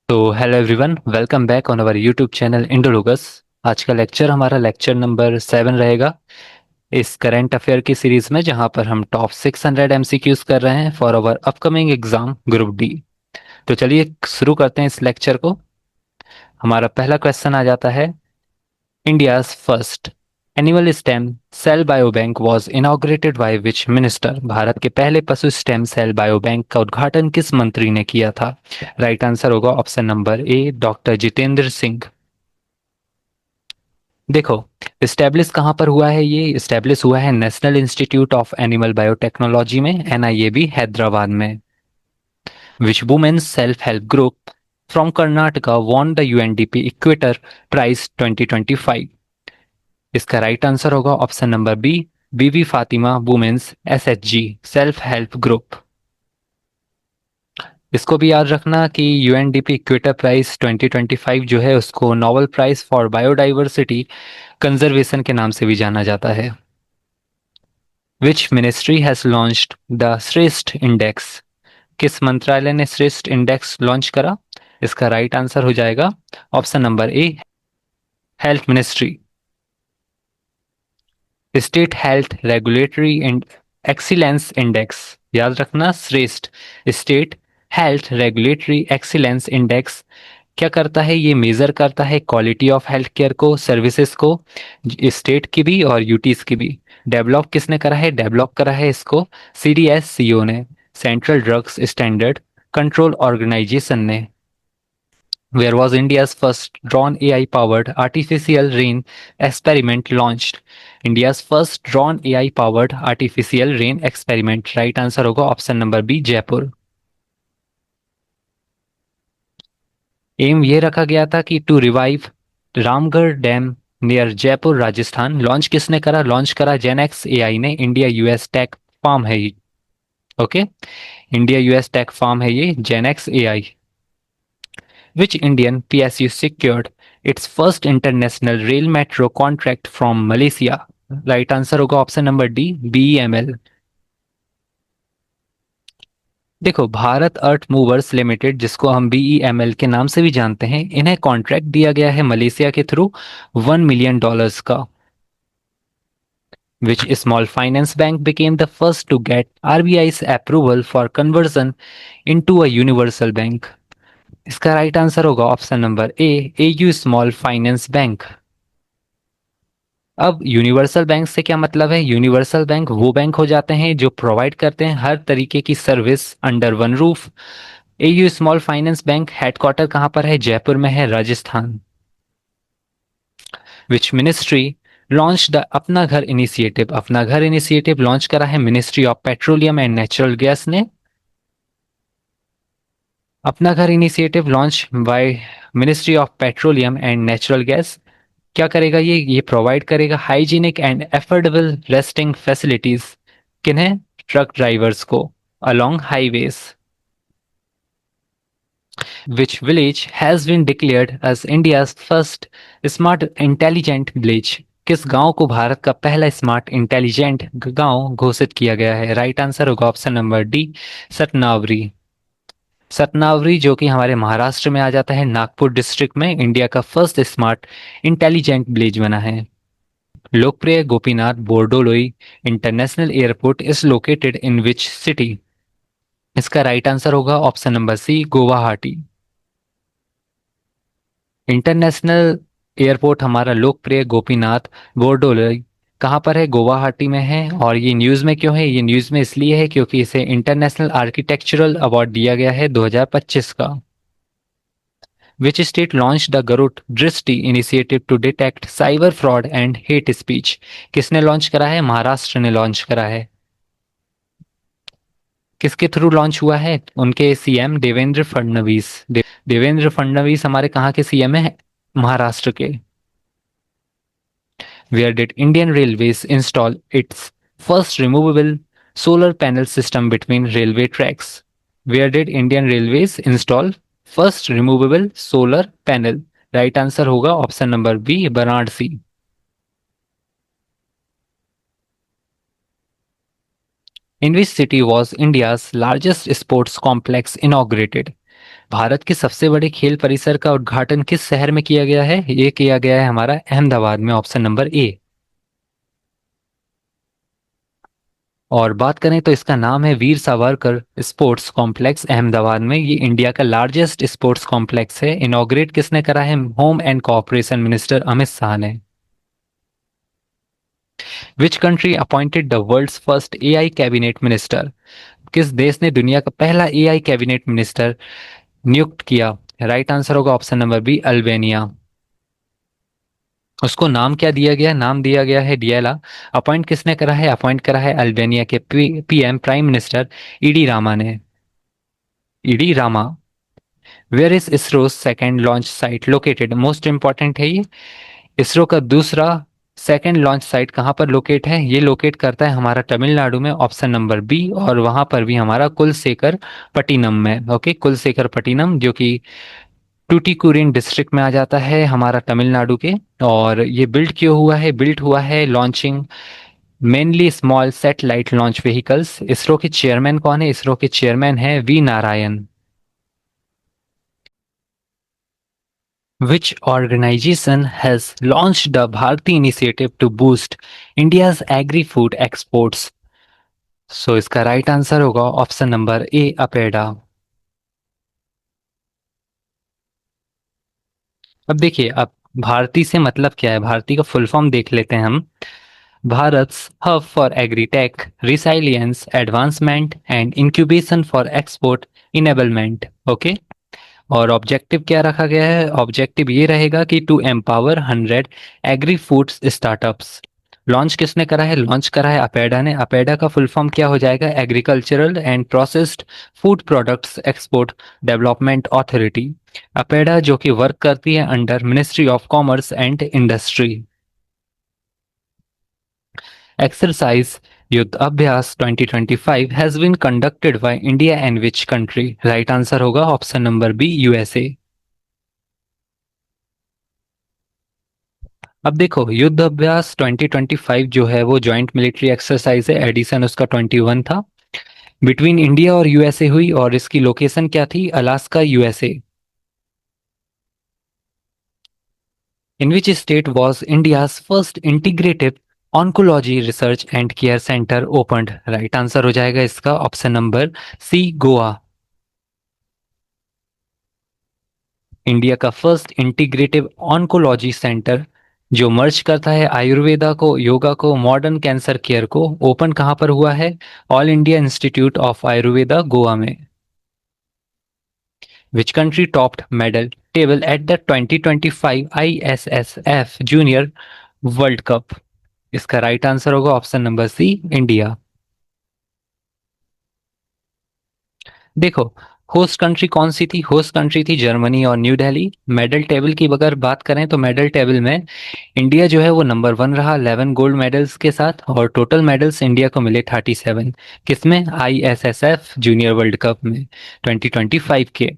तो hello everyone, welcome back on our YouTube channel इंडोलुगस। आज का लेक्चर हमारा लेक्चर नंबर 7 रहेगा इस करंट अफेयर की सीरीज में, जहां पर हम टॉप 600 एमसीक्यूज कर रहे हैं for our upcoming exam group D. तो चलिए शुरू करते हैं इस लेक्चर को। हमारा पहला क्वेश्चन आ जाता है, India's first animal stem cell bio bank was inaugurated by which minister. भारत के पहले पशु स्टेम सेल बायो बैंक का उद्घाटन किस मंत्री ने किया था? राइट आंसर होगा ऑप्शन नंबर ए, डॉक्टर जितेंद्र सिंह। देखो, इस्टेब्लिश कहाँ पर हुआ है? ये इस्टेब्लिश हुआ है National Institute of Animal Biotechnology में, एनआईएबी हैदराबाद में। Which women's self help group from Karnataka won the UNDP Equator Prize 2025? इसका राइट आंसर होगा option number B, Bibi Fatima women's SHG self help group. इसको भी याद रखना कि यूएनडीपी इक्वेटर प्राइज 2025 जो है उसको Nobel prize for biodiversity conservation के नाम से भी जाना जाता है। Which ministry has launched the Shreshta index? किस मंत्रालय ने श्रेष्ठ इंडेक्स लॉन्च करा? इसका राइट आंसर हो जाएगा option number A, health ministry. State health regulatory and excellence index, याद रखना श्रेष्ठ। State health regulatory excellence index क्या करता है? ये मेजर करता है क्वालिटी ऑफ हेल्थ केयर को, सर्विसेज को, स्टेट की भी और यूटीज की भी। डेवलप किसने करा है? डेवलप करा है इसको सीडीएससीओ ने, central drugs standard control organisation ने। Where was India's first drawn AI powered artificial rain experiment launched? India's first drawn AI powered artificial rain experiment, right answer होगा option number B, Jaipur. Aim ये रखा गया था कि to revive Ramgarh dam near Jaipur Rajasthan. Launch किसने करा? Launch करा GenX AI ने। इंडिया यूएस टेक फार्म है ये। Okay, India US tech firm है ये GenX AI. Which Indian PSU secured its first international rail metro contract from Malaysia? Right answer होगा option number D, BEML. देखो, भारत अर्थ movers limited, जिसको हम BEML के नाम से भी जानते हैं, इन्हें कॉन्ट्रैक्ट दिया गया है मलेशिया के थ्रू $1 मिलियन का। Which small finance bank became the first to get RBI's approval for conversion into a universal bank? इसका राइट आंसर होगा ऑप्शन नंबर ए, एयू स्मॉल फाइनेंस बैंक। अब यूनिवर्सल बैंक से क्या मतलब है? यूनिवर्सल बैंक वो bank हो जाते हैं जो प्रोवाइड करते हैं हर तरीके की service under one roof. AU small finance bank headquarter कहाँ पर है? जयपुर में है, Rajasthan. Which ministry launch the अपना घर इनिशिएटिव? अपना घर इनिशिएटिव लॉन्च करा है ministry of petroleum and natural gas ने। अपना घर initiative launch by ministry of petroleum and natural gas क्या करेगा? ये प्रोवाइड करेगा hygienic and affordable resting facilities. किन्हें? ट्रक ड्राइवर्स को along highways. Which village has been declared as India's first smart intelligent village? किस गांव को भारत का पहला स्मार्ट इंटेलिजेंट गांव घोषित किया गया है? राइट आंसर होगा option number D, Satnavri. Satnavri जो कि हमारे महाराष्ट्र में आ जाता है, नागपुर डिस्ट्रिक्ट में, इंडिया का फर्स्ट स्मार्ट इंटेलिजेंट विलेज बना है। Lokpriya Gopinath Bordoloi International Airport is located in which city? इसका राइट आंसर होगा option number C, Guwahati. International airport हमारा लोकप्रिय गोपीनाथ बोरडोलोई कहाँ पर है? गुवाहाटी में है। और ये न्यूज़ में क्यों है? ये न्यूज़ में इसलिए है क्योंकि इसे इंटरनेशनल आर्किटेक्चरल अवार्ड दिया गया है 2025 का। Which state launched the Garuda दृष्टि initiative to detect cyber fraud and hate speech? किसने लॉन्च करा है? महाराष्ट्र ने लॉन्च करा है। किसके थ्रू लॉन्च हुआ है? उनके सीएम देवेंद्र फडणवीस। देवेंद्र फडणवीस हमारे कहाँ के सीएम है? महाराष्ट्र के। Where did Indian Railways install its first removable solar panel system between railway tracks? Where did Indian Railways install first removable solar panel? Right answer होगा option number B, Varanasi. In which city was India's largest sports complex inaugurated? Bharat के सबसे बड़े खेल परिसर का उद्घाटन किस शहर में किया गया है? ये किया गया है हमारा अहमदाबाद में, ऑप्शन नंबर ए। और बात करें तो इसका नाम है वीर सावरकर स्पोर्ट्स कॉम्प्लेक्स अहमदाबाद में। ये इंडिया का लार्जेस्ट स्पोर्ट्स कॉम्प्लेक्स है। इनॉग्रेट किसने करा है? Home and cooperation minister Amit Shah ने। Which country appointed the world's first AI cabinet minister? किस देश ने दुनिया का पहला एआई कैबिनेट मिनिस्टर नियुक्त किया? राइट आंसर होगा ऑप्शन नंबर बी, अल्बानिया। उसको नाम क्या दिया गया? नाम दिया गया है डियाला। अपॉइंट किसने करा है? अपॉइंट करा है अल्बानिया के PM prime minister Edi Rama ने। Edi Rama. Where is ISRO second launch site located? Most important है ये। इसरो का दूसरा सेकेंड लॉन्च साइट कहाँ पर लोकेट है? ये लोकेट करता है हमारा तमिलनाडु में, ऑप्शन नंबर बी। और वहां पर भी हमारा कुलशेखर पट्टिनम में। ओके, कुलशेखर पट्टिनम जो कि टूटिकोरिन डिस्ट्रिक्ट में आ जाता है हमारा तमिलनाडु के। और ये बिल्ड क्यों हुआ है? बिल्ड हुआ है launching mainly small satellite launch vehicles. ISRO के चेयरमैन कौन है? इसरो के चेयरमैन है V Narayan. Which organization has launched the Bharti initiative to boost India's agri-food exports? सो इसका राइट आंसर होगा ऑप्शन नंबर ए, अपेडा। अब देखिए, अब भारती से मतलब क्या है? भारती का फुल फॉर्म देख लेते हैं हम। Bharat's hub for agritech resilience advancement and incubation for export enablement. Okay. और ऑब्जेक्टिव क्या रखा गया है? ऑब्जेक्टिव ये रहेगा कि to empower 100 agri foods startups. Launch किसने करा है? लॉन्च करा है अपेडा ने। अपेडा का फुल फॉर्म क्या हो जाएगा? Agricultural and processed food products export development authority. APEDA जो कि वर्क करती है under ministry of commerce and industry. Exercise Yudh Abhyas 2025 has been conducted by India and which country? Right answer होगा ऑप्शन नंबर बी, यूएसए। अब देखो, युद्ध अभ्यास 2025 जो है वो जॉइंट मिलिट्री एक्सरसाइज है। एडिशन उसका 21 था। बिटवीन इंडिया और यूएसए हुई। और इसकी लोकेशन क्या थी? Alaska, USA. In which state was India's first integrated oncology research and care centre opened? Right answer हो जाएगा इसका option number C, Goa. India का फर्स्ट इंटीग्रेटिव ऑन्कोलॉजी सेंटर जो मर्ज करता है आयुर्वेदा को, योगा को, मॉडर्न कैंसर केयर को, ओपन कहाँ पर हुआ है? All India Institute of Ayurveda, Goa में। Which country topped medal table at the 2025 ISSF junior world cup? इसका राइट आंसर होगा ऑप्शन नंबर सी, इंडिया। देखो, होस्ट कंट्री कौन सी थी? होस्ट कंट्री थी जर्मनी और न्यू दिल्ली। मेडल टेबल की अगर बात करें तो मेडल टेबल में इंडिया जो है वो नंबर 1 रहा 11 गोल्ड मेडल्स के साथ। और टोटल मेडल्स इंडिया को मिले 37। किसमें? ISSF जूनियर वर्ल्ड कप में 2025 के।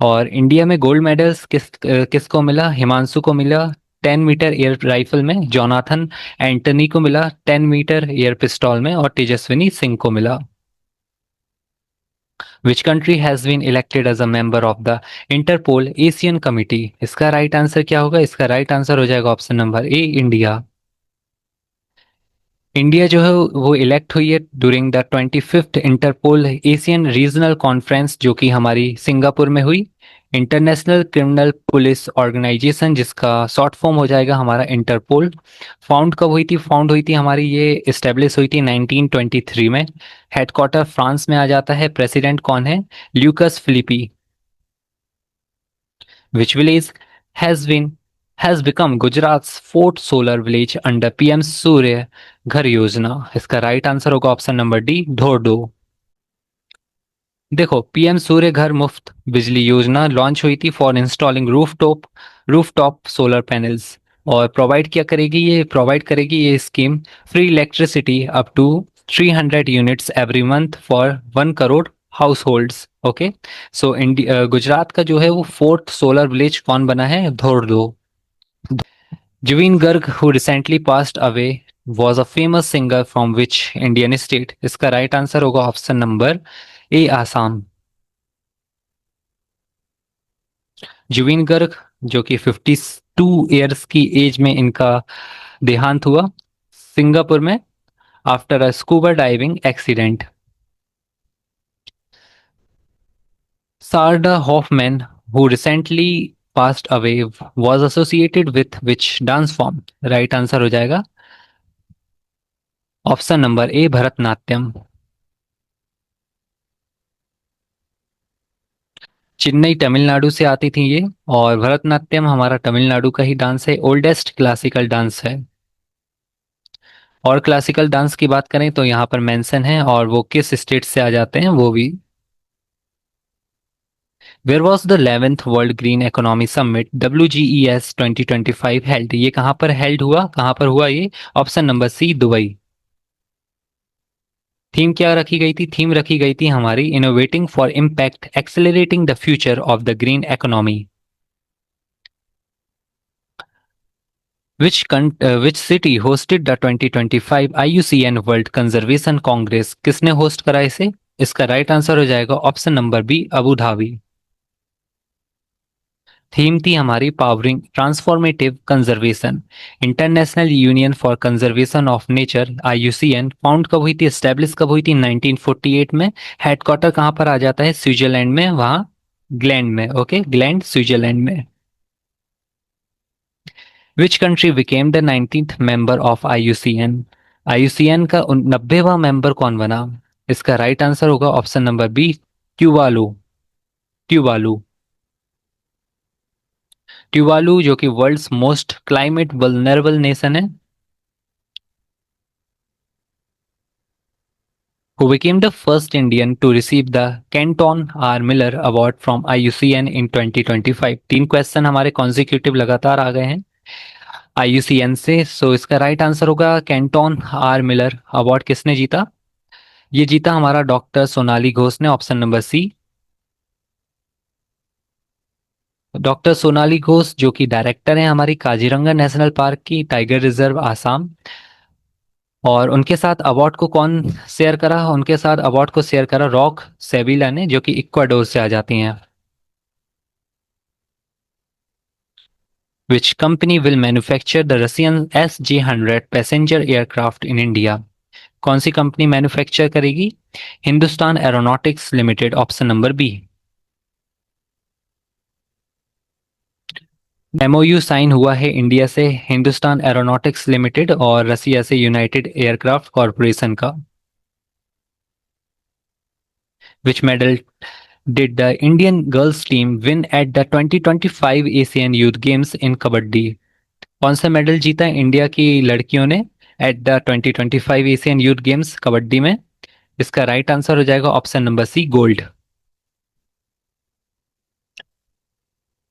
और इंडिया में गोल्ड मेडल्स किसको मिला? हिमांशु को मिला 10 मीटर एयर राइफल में, जोनाथन एंटनी को मिला 10 मीटर एयर पिस्टल में, और तेजस्विनी सिंह को मिला। Which country has been elected as a member of the Interpol Asian Committee? इसका राइट आंसर क्या होगा? इसका राइट आंसर हो जाएगा option number A, India. India जो है वो इलेक्ट हुई है during the 25th Interpol Asian regional conference जो कि हमारी सिंगापुर में हुई। इंटरनेशनल क्रिमिनल पुलिस ऑर्गेनाइजेशन जिसका शॉर्ट फॉर्म हो जाएगा हमारा इंटरपोल। फाउंड कब हुई थी? फाउंड हुई थी हमारी, ये इस्टेब्लिश हुई थी 1923 में। हेडक्वार्टर फ्रांस में आ जाता है। प्रेसिडेंट कौन है? Lucas Philippe. Which village has become Gujarat's fourth solar village under PM सूर्य घर योजना? इसका राइट आंसर होगा ऑप्शन नंबर डी, धोर्डो। देखो, पीएम सूर्य घर मुफ्त बिजली योजना लॉन्च हुई थी for installing rooftop solar panels. और प्रोवाइड क्या करेगी? ये प्रोवाइड करेगी ये scheme free electricity up to 300 units every month for 1 crore households. Okay. So Gujarat का जो है वो फोर्थ सोलर विलेज कौन बना है? Dhordo. Zubeen Garg who recently passed away was a famous singer from which Indian state? इसका राइट आंसर होगा option number A, Assam. Zubeen Garg, जो कि 52 ईयर्स की एज में इनका देहांत हुआ सिंगापुर में after a scuba diving accident. Sarada Hoffman, who recently passed away, was associated with which dance form? Right answer हो जाएगा option number A, Bharatanatyam. Chennai Tamil Nadu से आती थी ये, और भरतनाट्यम हमारा तमिलनाडु का ही डांस है, ओल्डेस्ट क्लासिकल डांस है। और क्लासिकल डांस की बात करें तो यहाँ पर मेंशन है, और वो किस स्टेट से आ जाते हैं वो भी। Where was the 11th world green economy summit WGES 2025 held? ये कहाँ पर हेल्ड हुआ, कहाँ पर हुआ ये? Option number C, Dubai. Theme क्या रखी गई थी? थीम रखी गई थी हमारी innovating for impact accelerating the future of the green economy. Which city hosted the 2025 IUCN World Conservation Congress? किसने होस्ट करा इसे? इसका राइट आंसर हो जाएगा option number B, Abu Dhabi. Theme थी हमारी powering transformative conservation. International union for conservation of nature IUCN found कब हुई थी, एस्टेब्लिश कब हुई थी? 1948 में। हेडक्वार्टर कहाँ पर आ जाता है? स्विट्जरलैंड में, वहाँ ग्लैंड में। ओके, ग्लैंड स्विट्जरलैंड में। Which country became the 19th member of IUCN? IUCN का 90वां मेंबर कौन बना? इसका राइट आंसर होगा option number B, Tuvalu. Tuvalu. Tuvalu जो कि world's most climate vulnerable nation है। Who became the first Indian to receive the Kenton R. Miller Award from IUCN in 2025? तीन क्वेश्चन हमारे कॉन्जिक्यूटिव लगातार आ गए हैं IUCN से। सो इसका राइट आंसर होगा कैंटोन आर मिलर अवार्ड किसने जीता? ये जीता हमारा डॉक्टर सोनाली घोष ने, option number C. Doctor Sonali Ghosh जो कि डायरेक्टर हैं हमारी काजीरंगा नेशनल पार्क की, टाइगर रिजर्व आसाम। और उनके साथ अवार्ड को कौन शेयर करा? उनके साथ अवार्ड को शेयर करा रॉक सेबिला ने, जो कि इक्वाडोर से आ जाती हैं। Which company will manufacture the Russian SG-100 passenger aircraft in India? कौन सी कंपनी मैन्युफैक्चर करेगी? Hindustan aeronautics limited, option number B. MOU sign हुआ है इंडिया से हिंदुस्तान एरोनॉटिक्स लिमिटेड और रसिया से यूनाइटेड एयरक्राफ्ट कॉरपोरेशन का। Which medal did the Indian girls team win at the 2025 Asian Youth Games in kabaddi? कौन सा मेडल जीता इंडिया की लड़कियों ने at the 2025 Asian Youth Games kabaddi में? इसका राइट आंसर हो जाएगा option number C, gold.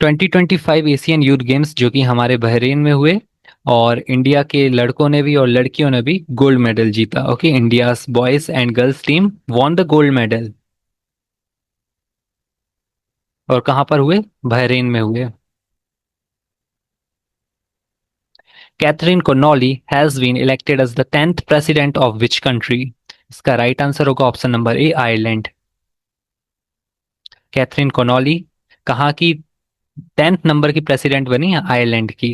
2025 Asian Youth Games जो कि हमारे बहरीन में हुए, और इंडिया के लड़कों ने भी और लड़कियों ने भी गोल्ड मेडल जीता। Okay, India's boys and girls team won the gold medal. और कहाँ पर हुए? बहरीन में हुए। Catherine Connolly has been elected as the 10th president of which country? इसका राइट आंसर होगा option number A, Ireland. Catherine Connolly कहाँ की 10th नंबर की प्रेसिडेंट बनी है? आयरलैंड की।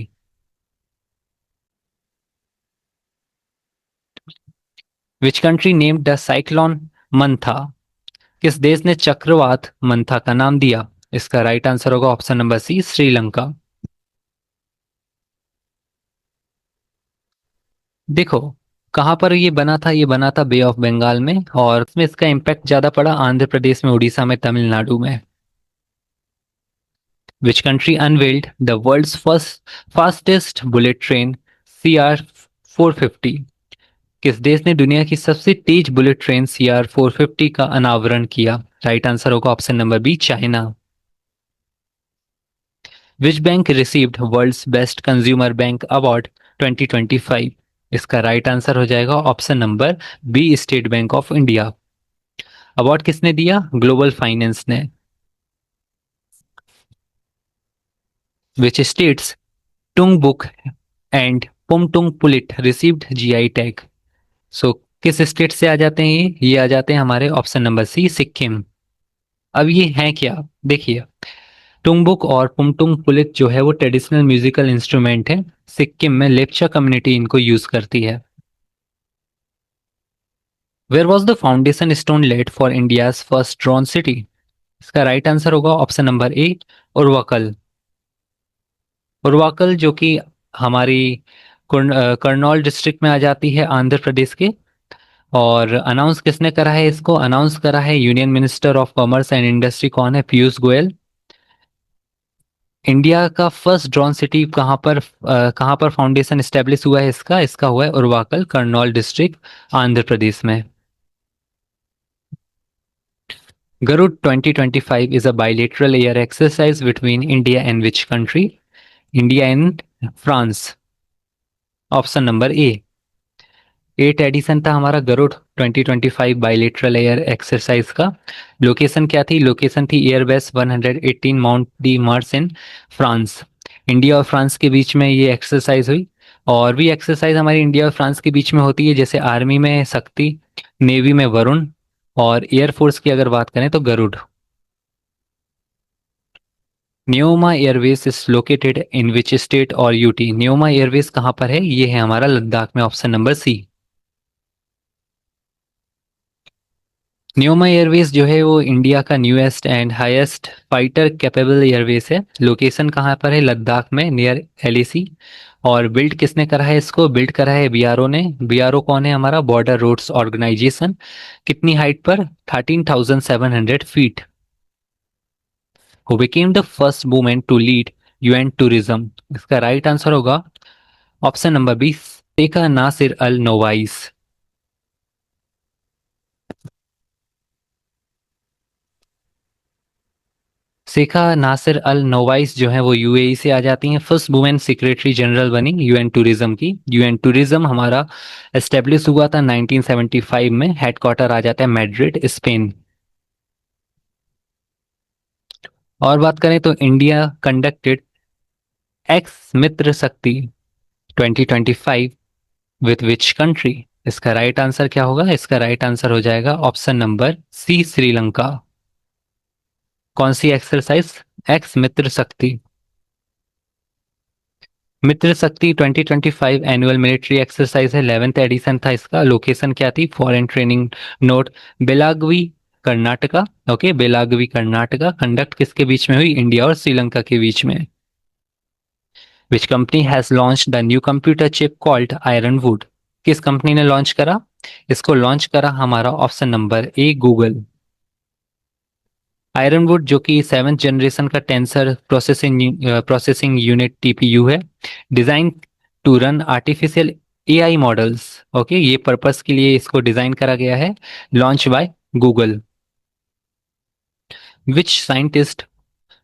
Which country named the cyclone Montha? किस देश ने चक्रवात मंथा का नाम दिया? इसका राइट आंसर होगा ऑप्शन नंबर सी, श्रीलंका। देखो कहाँ पर ये बना था, ये बना था बे ऑफ बंगाल में, और इसमें इसका इम्पैक्ट ज्यादा पड़ा आंध्र प्रदेश में, उड़ीसा में, तमिलनाडु में। Which country unveiled the world's first fastest bullet train CR 450? किस देश ने दुनिया की सबसे तेज बुलेट ट्रेन CR 450 का अनावरण किया? राइट आंसर होगा option number B, China. Which bank received world's best consumer bank award 2025? इसका राइट आंसर हो जाएगा option number B, State Bank of India. Award किसने दिया? ग्लोबल फाइनेंस ने। विच स्टेट्स टुंग बुक एंड पुमटुंग पुलिट रिसीव्ड GI टैग? सो किस स्टेट से आ जाते हैं ये आ जाते हैं हमारे ऑप्शन नंबर सी, सिक्किम। अब ये हैं क्या, देखिए टुंगबुक और पुमटुंग पुलित जो है वो ट्रेडिशनल म्यूजिकल इंस्ट्रूमेंट है। सिक्किम में लेप्चा कम्युनिटी इनको यूज करती है। Where was the foundation stone laid for India's first drone city? इसका राइट आंसर होगा option number A, Orvakal. Orvakal जो कि हमारी करनौल डिस्ट्रिक्ट में आ जाती है, आंध्र प्रदेश के। और अनाउंस किसने करा है इसको? अनाउंस करा है union minister of commerce and industry. कौन है? पीयूष गोयल। इंडिया का फर्स्ट ड्रोन सिटी कहाँ पर फाउंडेशन स्टेब्लिश हुआ है इसका? इसका हुआ है उर्वाकल, करनौल डिस्ट्रिक्ट, आंध्र प्रदेश में। Garuda 2025 is a bilateral air exercise between India and which country? India and France. Option number A. 8 edition था हमारा गरुड़ 2025 बाइलेटरल एयर एक्सरसाइज का। लोकेशन क्या थी? लोकेशन थी airbase 118 Mont de Marsan in France. India और फ्रांस के बीच में ये एक्सरसाइज हुई। और भी एक्सरसाइज हमारी इंडिया और फ्रांस के बीच में होती है, जैसे आर्मी में शक्ति, नेवी में वरुण, और एयरफोर्स की अगर बात करें तो Garuda. Nyoma airways is located in which state और यूटी? न्योमा एयरवेज कहाँ पर है? ये है हमारा लद्दाख में। Option number C. Nyoma airways जो है वो इंडिया का newest and highest fighter capable airways है। लोकेशन कहाँ पर है? लद्दाख में, नियर एलएसी। और बिल्ड किसने करा है इसको? बिल्ड करा है बीआरओ ने। बीआरओ कौन है? हमारा बॉर्डर रोड्स ऑर्गेनाइजेशन। कितनी हाइट पर? 13,700 feet. Who became the first women to lead UN tourism? इसका राइट आंसर होगा option number B, Shaikha Nasser Al Nowais. Shaikha Nasser Al Nowais जो है वो यूएई से आ जाती हैं। फर्स्ट वुमेन सेक्रेटरी जनरल बनी यूएन टूरिज्म की। यूएन टूरिज्म हमारा एस्टेब्लिश हुआ था 1975 में। हेडक्वार्टर आ जाता है मैड्रिड, स्पेन। और बात करें तो इंडिया कंडक्टेड एक्स मित्र शक्ति 2025 विथ विच कंट्री? इसका राइट आंसर क्या होगा? इसका राइट आंसर हो जाएगा ऑप्शन नंबर सी, श्रीलंका। कौन सी एक्सरसाइज? एक्स मित्र शक्ति। मित्र शक्ति 2025 एनुअल मिलिट्री एक्सरसाइज है, 11th एडिशन था इसका। लोकेशन क्या थी? Foreign training note, Belagavi, Karnataka. Okay, Belagavi Karnataka. Conduct किसके बीच में हुई? इंडिया और श्रीलंका के बीच में। Which company has launch the new computer chip called Ironwood? किस कंपनी ने लॉन्च करा इसको? लॉन्च करा हमारा option number A, Google. Ironwood जो कि 7th जनरेशन का टेंसर प्रोसेसिंग यूनिट टीपीयू है, design to run artificial AI models. Okay, ये पर्पस के लिए इसको डिजाइन करा गया है। Launch by Google. Which scientist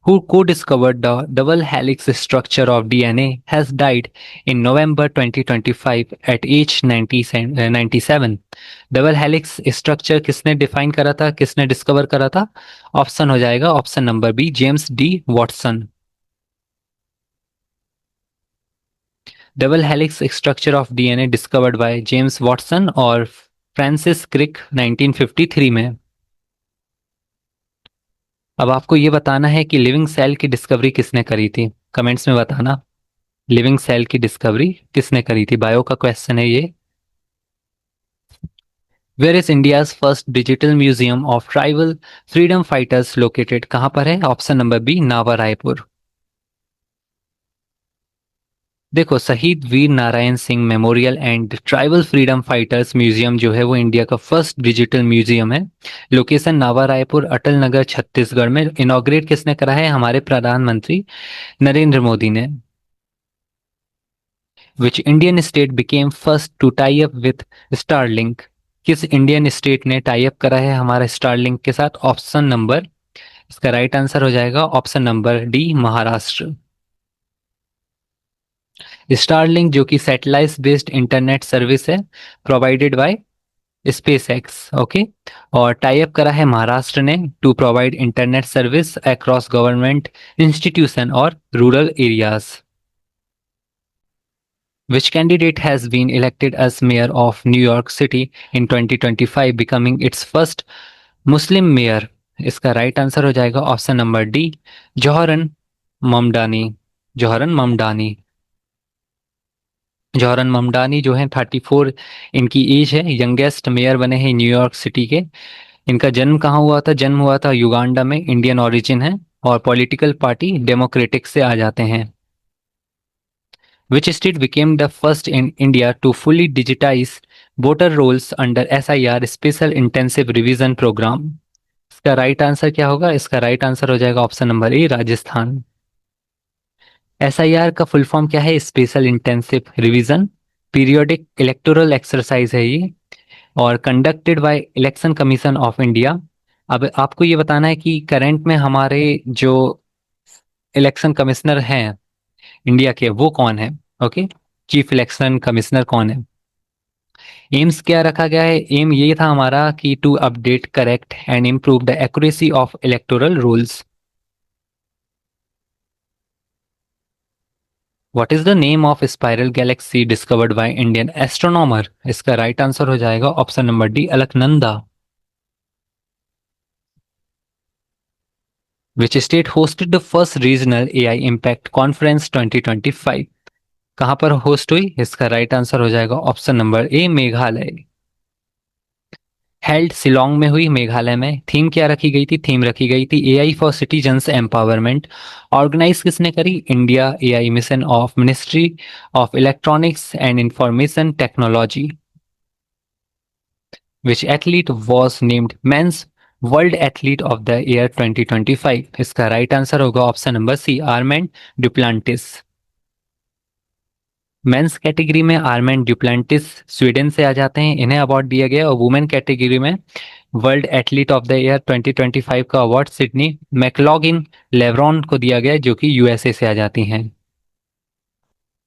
who co-discovered the double helix structure of DNA has died in November 2025 at age 97। Double helix structure किसने define करा था, किसने डिस्कवर करा था? ऑप्शन हो जाएगा option number B, James D Watson. Double helix structure of DNA discovered by James Watson और Francis Crick 1953 में। अब आपको ये बताना है कि लिविंग सेल की डिस्कवरी किसने करी थी। कमेंट्स में बताना, लिविंग सेल की डिस्कवरी किसने करी थी। बायो का क्वेश्चन है ये। Where is India's first digital museum of tribal freedom fighters located? कहां पर है? Option number B, Nava Raipur. देखो, Shaheed Veer Narayan Singh memorial and tribal freedom fighters museum जो है वो इंडिया का फर्स्ट डिजिटल म्यूजियम है। लोकेशन नावा रायपुर, अटल नगर, छत्तीसगढ़ में। इनॉग्रेट किसने करा है? हमारे प्रधानमंत्री नरेंद्र मोदी ने। Which Indian state became first to tie up with Starlink? किस इंडियन स्टेट ने टाई अप करा है हमारा स्टारलिंक के साथ? ऑप्शन नंबर, इसका राइट आंसर हो जाएगा option number D, Maharashtra. Starlink जो कि सैटेलाइट बेस्ड इंटरनेट सर्विस है, provided by SpaceX. Okay, और टाई अप करा है महाराष्ट्र ने to provide internet service across government institution और rural areas. Which candidate has been elected as mayor of New York City in 2025, becoming its first Muslim mayor? इसका right answer हो जाएगा option number D, जौहरन ममडानी। जौहरन ममडानी। जौहरन ममडानी जो है 34 इनकी as है, youngest mayor बने हैं न्यूयॉर्क सिटी के। इनका जन्म कहाँ हुआ था? जन्म हुआ था युगांडा में, इंडियन ओरिजिन है। और पॉलिटिकल पार्टी डेमोक्रेटिक से आ जाते हैं। Which state became the first in India to fully digitize voter rolls under SIR Special Intensive Revision Program? इसका राइट आंसर क्या होगा? इसका राइट आंसर हो जाएगा ऑप्शन नंबर ए, राजस्थान। SIR का फुल फॉर्म क्या है? Special intensive revision periodic electoral exercise है ये, और conducted by election commission of India. अब आपको ये बताना है कि करंट में हमारे जो इलेक्शन कमिश्नर हैं इंडिया के, वो कौन है। ओके, चीफ इलेक्शन कमिश्नर कौन है। एम्स क्या रखा गया है? एम ये था हमारा कि to update, correct and improve the accuracy of electoral rules. What is the name of spiral galaxy discovered by Indian astronomer? इसका राइट आंसर हो जाएगा option number D, Alaknanda. Which state hosted the first regional AI impact conference 2025? कहां पर host हुई? इसका right answer हो जाएगा option number ए, Meghalaya. Held Shillong में हुई, मेघालय में। थीम क्या रखी गई थी? थीम रखी गई थी AI for citizens empowerment. Organise किसने करी? India AI mission of ministry of electronics and information technology. Which athlete was named men's world athlete of the year 2025? इसका राइट आंसर होगा option number C, Armand Duplantis. Men's category में Armand ड्युप्लांटिस Sweden से आ जाते हैं, इन्हें award दिया गया। और वुमेन कैटेगरी में world athlete of the year 2025 का अवार्ड सिडनी मैकलॉगिन लेवरॉन को दिया गया, जो कि यूएसए से आ जाती हैं।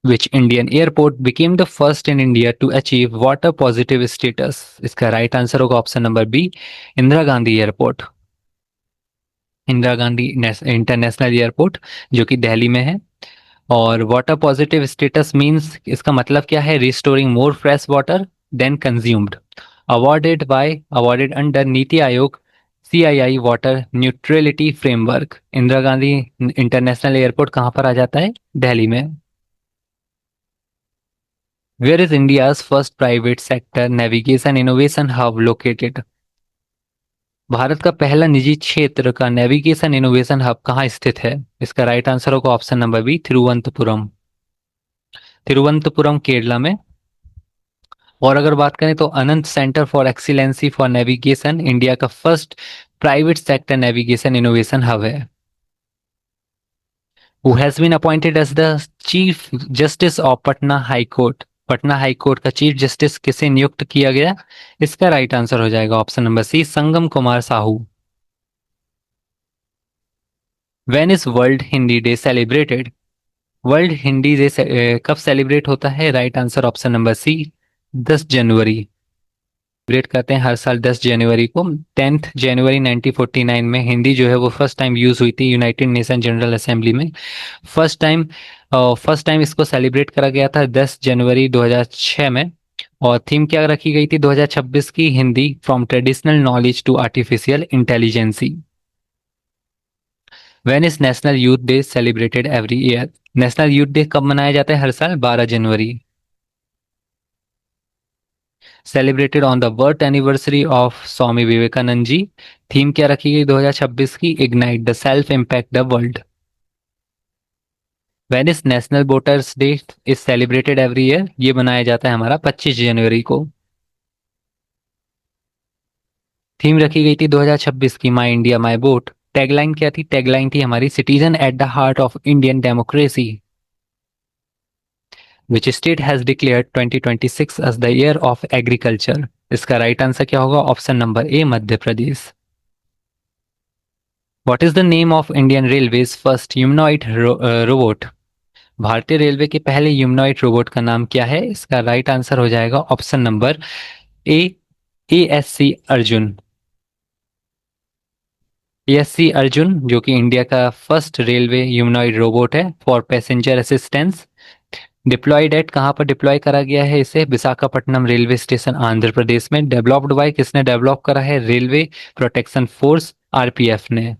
Which Indian airport became the first in India to achieve water positive status? इसका राइट आंसर होगा option number B, Indira Gandhi airport. Indira Gandhi international airport, जो कि दिल्ली में है। और वाटर पॉजिटिव स्टेटस मींस, इसका मतलब क्या है? Restoring more fresh water than consumed. Awarded under NITI Aayog CII water neutrality framework. Indira Gandhi international airport कहाँ पर आ जाता है? दिल्ली में। Where is India's first private sector navigation innovation hub located? Bharat का पहला निजी क्षेत्र का नेविगेशन इनोवेशन हब कहाँ स्थित है? इसका राइट आंसर होगा option number B, Thiruvananthapuram. Thiruvananthapuram Kerala में। और अगर बात करें तो Ananth centre for excellency for navigation India का first private sector navigation innovation hub है। Who has been appointed as the chief justice of Patna high court? Patna high court का चीफ जस्टिस किसे नियुक्त किया गया? इसका राइट आंसर हो जाएगा option number C, Sangam Kumar Sahoo. When is world Hindi day celebrated? World Hindi day कब सेलिब्रेट होता है? Right answer option number C, 10 जनवरी। सेलिब्रेट करते हैं हर साल 10 जनवरी को। 10 जनवरी 1949 में हिंदी जो है वो फर्स्ट टाइम यूज हुई थी यूनाइटेड नेशन जनरल असेंबली में। फर्स्ट टाइम इसको सेलिब्रेट करा गया था 10 जनवरी 2006 में। और थीम क्या रखी गई थी 2026 की? Hindi from traditional knowledge to artificial intelligence. When is national youth day celebrated every year? National youth day कब मनाया जाता है हर साल? 12 जनवरी। Celebrated on the birth anniversary of Swami Vivekananda ji. Theme क्या रखी गई 2026 की? Ignite the self impact the world. When is national voters day is celebrated every year? ये मनाया जाता है हमारा 25 जनवरी को। थीम रखी गई थी 2026 की, my India my vote. Tagline क्या थी? टैगलाइन थी हमारी, citizen at the heart of Indian democracy. Which state has declared 2026 as the year of agriculture? इसका राइट आंसर क्या होगा? Option number A, Madhya Pradesh. What is the name of Indian railways first humanoid robot? भारतीय railway के पहले humanoid robot का नाम क्या है? इसका राइट आंसर हो जाएगा ऑप्शन नंबर ए, ASC अर्जुन। ASC अर्जुन, जो कि इंडिया का फर्स्ट रेलवे ह्यूमनॉइड रोबोट है for passenger assistance. Diploid eight, कहाँ पर डिप्लॉय करा गया है इसे? विशाखापट्टनम रेलवे स्टेशन, आंध्र प्रदेश में। डेवलप्ड बाय, किसने डेवलप करा है? रेलवे प्रोटेक्शन फोर्स आरपीएफ ने।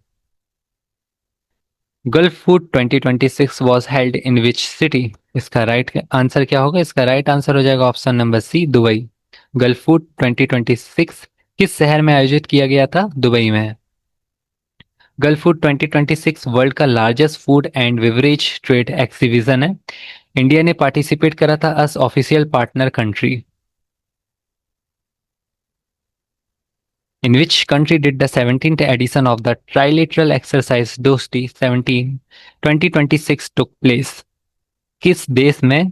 Gulf food 2026 was held in which city? इसका राइट आंसर क्या होगा? इसका राइट आंसर हो जाएगा option number C, Dubai. Gulf food 2026 किस शहर में आयोजित किया गया था? दुबई में। गल्फ फूड 2026 वर्ल्ड का largest food and beverage trade exhibition है। इंडिया ने पार्टिसिपेट करा था as official partner country. In which country did the 17th edition of the trilateral exercise DOSTI 17 2026 took place? किस देश में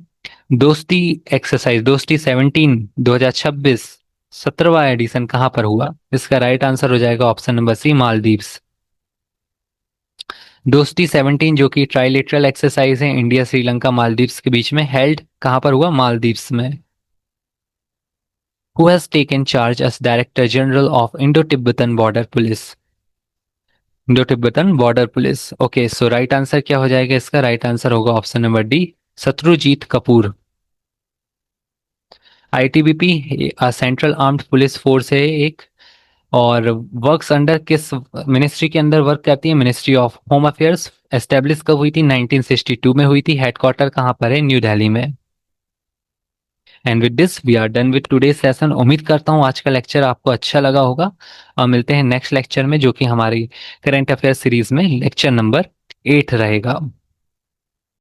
दोस्ती एक्सरसाइज दोस्ती 17 2026 17वां एडिशन कहां पर हुआ? इसका राइट आंसर हो जाएगा ऑप्शन नंबर सी, मालदीव्स। दोस्ती 17 जो कि ट्राइलेटरल एक्सरसाइज है इंडिया श्रीलंका मालदीव्स के बीच में, हेल्ड कहां पर हुआ? मालदीव्स में। Who has taken charge as Director General of Indo-Tibetan Border Police? Indo Tibetan border police. Okay, so right answer क्या हो जाएगा इसका? राइट आंसर होगा option number D, Shatrujeet Kapoor. ITBP central armed police force है एक, और वर्क्स अंडर किस ministry के अंदर वर्क करती है? Ministry of home affairs. Establish कब हुई थी? 1962 में हुई थी। हेडक्वार्टर कहाँ पर है? न्यू दिल्ली में। And with this we are done with today session. उम्मीद करता हूँ आज का लेक्चर आपको अच्छा लगा होगा, और मिलते हैं नेक्स्ट लेक्चर में जो कि हमारी करंट अफेयर सीरीज में लेक्चर नंबर 8 रहेगा।